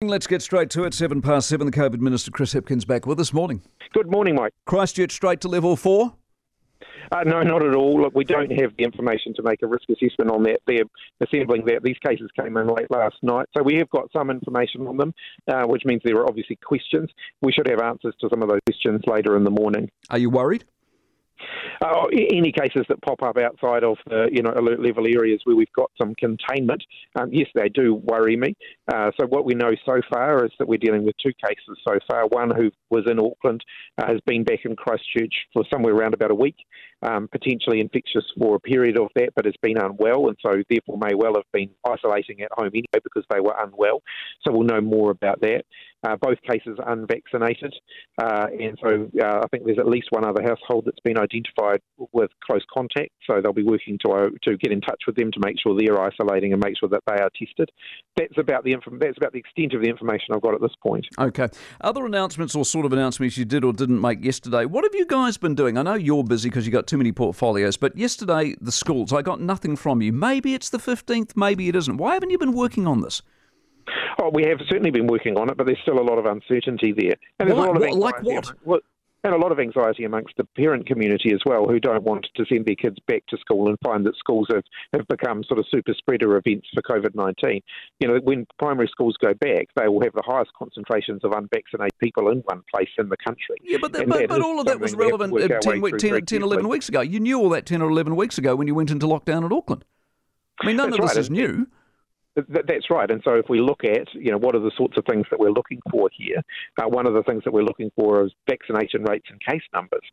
Let's get straight to it. 7:07. The COVID Minister Chris Hipkins back with us. Morning. Good morning, Mike. Christchurch straight to level 4? No, not at all. Look, we don't have the information to make a risk assessment on that. They're assembling that. These cases came in late last night. So we have got some information on them, which means there are obviously questions. We should have answers to some of those questions later in the morning. Are you worried? Any cases that pop up outside of the alert level areas where we've got some containment, yes, they do worry me. So what we know so far is that we're dealing with two cases so far. One who was in Auckland has been back in Christchurch for somewhere around about a week, potentially infectious for a period of that, but has been unwell, and so therefore may well have been isolating at home anyway because they were unwell. So we'll know more about that. Both cases unvaccinated, and so I think there's at least one other household that's been identified with close contact, so they'll be working to get in touch with them to make sure they're isolating and make sure that they are tested. That's about the extent of the information I've got at this point. Okay. Other announcements or sort of announcements you did or didn't make yesterday, what have you guys been doing? I know you're busy because you've got too many portfolios, but yesterday, the schools, I got nothing from you. Maybe it's the 15th, maybe it isn't. Why haven't you been working on this? Oh, we have certainly been working on it, but there's still a lot of uncertainty there. And there's a lot of like what? And a lot of anxiety amongst the parent community as well, who don't want to send their kids back to school and find that schools have become sort of super spreader events for COVID-19. When primary schools go back, they will have the highest concentrations of unvaccinated people in one place in the country. Yeah, but all of that was relevant 10, 11 weeks ago. You knew all that 10 or 11 weeks ago when you went into lockdown at Auckland. I mean, none of this is new. That's right. And so if we look at, what are the sorts of things that we're looking for here, one of the things that we're looking for is vaccination rates and case numbers.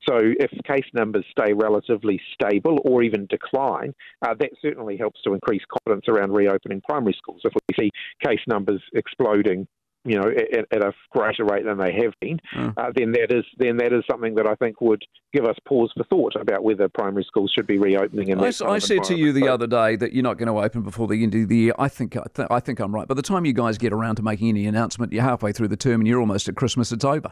So if case numbers stay relatively stable or even decline, that certainly helps to increase confidence around reopening primary schools. If we see case numbers exploding, at a greater rate than they have been, then that is something that I think would give us pause for thought about whether primary schools should be reopening. I said to you the other day that you're not going to open before the end of the year. I think I'm right. By the time you guys get around to making any announcement, you're halfway through the term and you're almost at Christmas. It's over.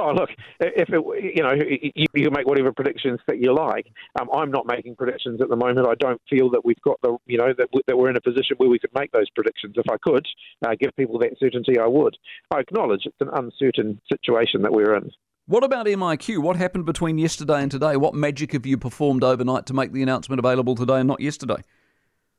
Oh, look, you can make whatever predictions that you like. I'm not making predictions at the moment. I don't feel that we've got that we're in a position where we could make those predictions. If I could give people that certainty, I would. I acknowledge it's an uncertain situation that we're in. What about MIQ? What happened between yesterday and today? What magic have you performed overnight to make the announcement available today and not yesterday?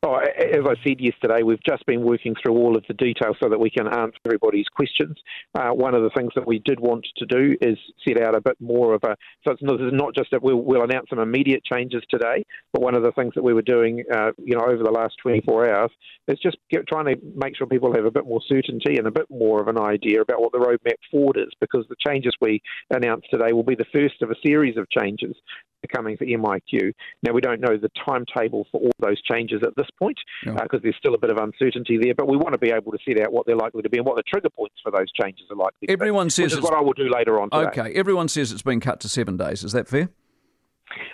Oh, as I said yesterday, we've just been working through all of the details so that we can answer everybody's questions. One of the things that we did want to do is set out a bit more of a... So this is not just that we'll announce some immediate changes today, but one of the things that we were doing over the last 24 hours is just trying to make sure people have a bit more certainty and a bit more of an idea about what the roadmap forward is, because the changes we announced today will be the first of a series of changes coming for MIQ. Now, we don't know the timetable for all those changes at this point because there's still a bit of uncertainty there, but we want to be able to set out what they're likely to be and what the trigger points for those changes are likely to be, which is what I will do later on today. Okay, everyone says it's been cut to 7 days. Is that fair?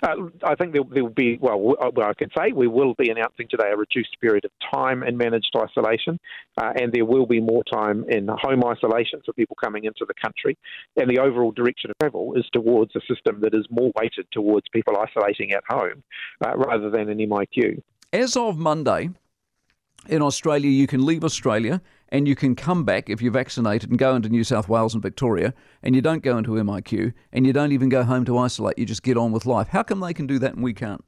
I think there will be, I can say we will be announcing today a reduced period of time in managed isolation, and there will be more time in home isolation for people coming into the country. And the overall direction of travel is towards a system that is more weighted towards people isolating at home rather than an MIQ. As of Monday, in Australia, you can leave Australia and you can come back if you're vaccinated and go into New South Wales and Victoria, and you don't go into MIQ, and you don't even go home to isolate. You just get on with life. How come they can do that and we can't?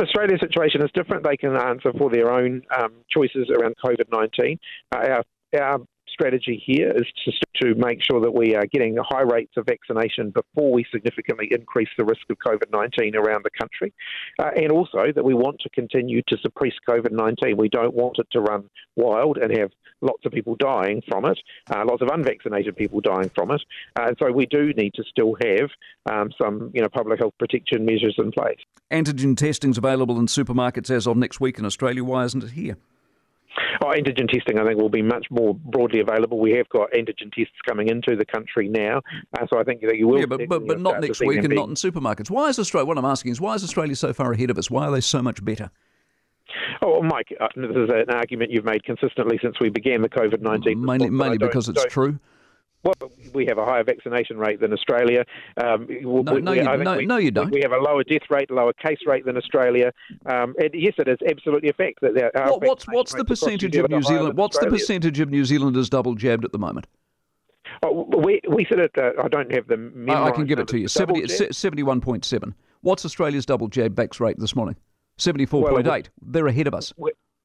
Australia's situation is different. They can answer for their own choices around COVID-19. Our strategy here is to make sure that we are getting high rates of vaccination before we significantly increase the risk of COVID-19 around the country, and also that we want to continue to suppress COVID-19. We don't want it to run wild and have lots of people dying from it, lots of unvaccinated people dying from it, and so we do need to still have some public health protection measures in place. Antigen testing's available in supermarkets as of next week in Australia. Why isn't it here? Antigen testing, I think, will be much more broadly available. We have got antigen tests coming into the country now, so I think that you will. Yeah, but not next week and not in supermarkets. Why is Australia? What I'm asking is, why is Australia so far ahead of us? Why are they so much better? Oh, Mike, this is an argument you've made consistently since we began the COVID-19. Mainly because it's true. Well, we have a higher vaccination rate than Australia. No, you don't. We have a lower death rate, lower case rate than Australia. And yes, it is absolutely a fact that what's the percentage of New Zealand? What's the percentage of New Zealanders double jabbed at the moment? We said it. I don't have the memorized. I can give it to you. 71.7. What's Australia's double jab vax rate this morning? 74.8. They're ahead of us.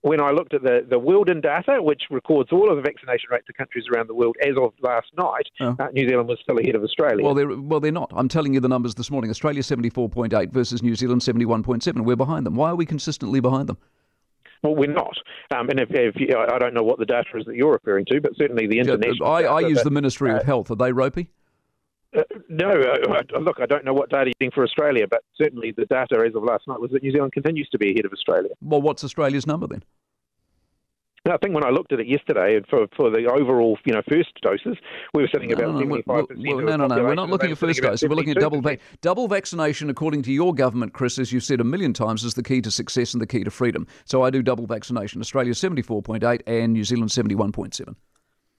When I looked at the Wilden data, which records all of the vaccination rates of countries around the world as of last night, New Zealand was still ahead of Australia. Well, they're not. I'm telling you the numbers this morning. Australia 74.8 versus New Zealand 71.7. We're behind them. Why are we consistently behind them? Well, we're not. And if I don't know what the data is that you're referring to, but certainly the international. I use the Ministry of Health. Are they ropey? No, look, I don't know what data you're getting for Australia, but certainly the data as of last night was that New Zealand continues to be ahead of Australia. Well, what's Australia's number then? I think when I looked at it yesterday, for the overall first doses, we were sitting about 75%. No. We're not looking at first doses. We're looking at double vaccination, according to your government, Chris, as you've said a million times, is the key to success and the key to freedom. So I do double vaccination. Australia 74.8 and New Zealand 71.7.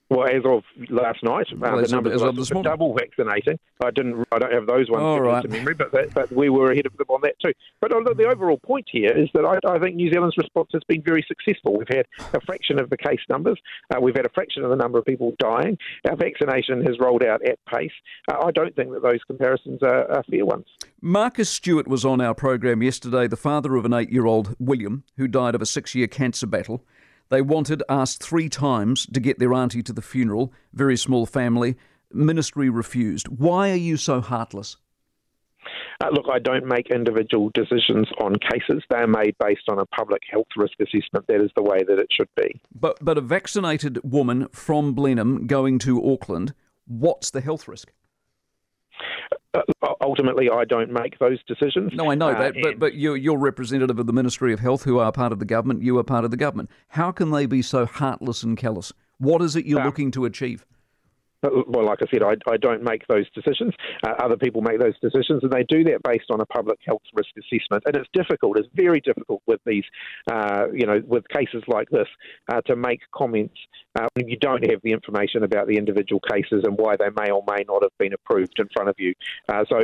Well, as of last night, the numbers of double vaccinating. I don't have those ones to memory, but we were ahead of them on that too. But the overall point here is that I think New Zealand's response has been very successful. We've had a fraction of the case numbers. We've had a fraction of the number of people dying. Our vaccination has rolled out at pace. I don't think that those comparisons are fair ones. Marcus Stewart was on our program yesterday, the father of an 8-year-old, William, who died of a 6-year cancer battle. They asked 3 times to get their auntie to the funeral. Very small family. Ministry refused. Why are you so heartless? Look, I don't make individual decisions on cases. They're made based on a public health risk assessment. That is the way that it should be. But a vaccinated woman from Blenheim going to Auckland, what's the health risk? Ultimately, I don't make those decisions. No, I know that, but you're representative of the Ministry of Health, who are part of the government. You are part of the government. How can they be so heartless and callous? What is it you're looking to achieve? Well, like I said, I don't make those decisions. Other people make those decisions, and they do that based on a public health risk assessment. And it's difficult. It's very difficult with these, with cases like this, to make comments when you don't have the information about the individual cases and why they may or may not have been approved in front of you. So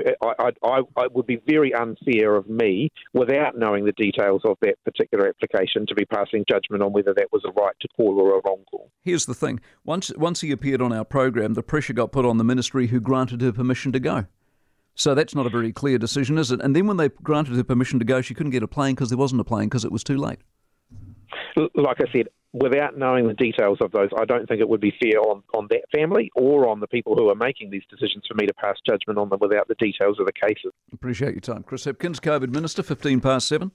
I would be very unfair of me, without knowing the details of that particular application, to be passing judgment on whether that was a right to call or a wrong call. Here's the thing. Once he appeared on our program, the pressure got put on the ministry, who granted her permission to go. So that's not a very clear decision, is it? And then when they granted her permission to go, she couldn't get a plane because there wasn't a plane because it was too late. Like I said, without knowing the details of those, I don't think it would be fair on that family or on the people who are making these decisions for me to pass judgment on them without the details of the cases. Appreciate your time. Chris Hipkins, COVID Minister, 7:15.